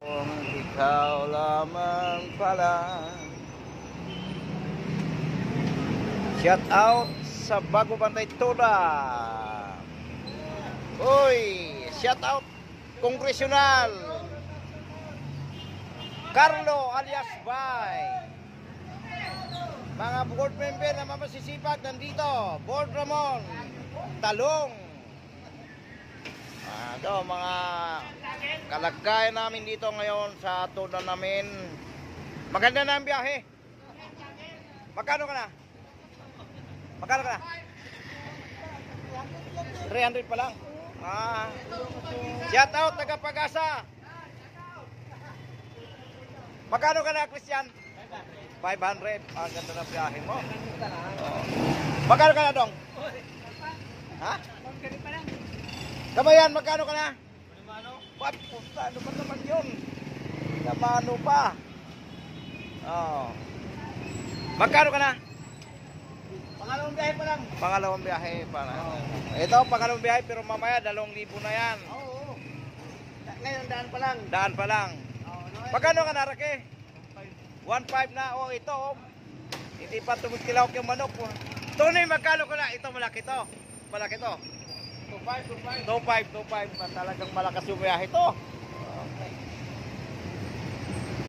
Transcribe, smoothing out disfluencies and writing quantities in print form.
Kung ikaw lamang pala. Shout out sa Bago Bantay Toda. Uy, shout out Kongresyonal Carlo alias Bay. Mga board member na mamasisipag nandito. Board Ramon Talong. Ito mga kalagayan namin dito ngayon sa Toda namin. Maganda na ang biyahe. Magkano ka na? Magkano ka na? 300 pa lang. Shout out taga Pag-asa. Magkano ka na, Christian? 500. Ang ganda ng biyahe mo. Magkano ka na, Dong? Ha? Kabayan, magkano ka na? What? Ano ba naman yun? Namano pa? Magkano ka na? Pangalawang biyahe pa lang. Pangalawang biyahe pa lang. Ito, pangalawang biyahe pero mamaya 2,000 na yan. Oo. Ngayon daan pa lang. Daan pa lang. Magkano ka na, Rake? 1.5 na. Oh, ito. Oh. Hindi pa tumikilawak yung manok. Tony, magkano ka na? Ito, malaki to. Malaki to. 2.5. 2.5. Talagang malakas yung biyahe to.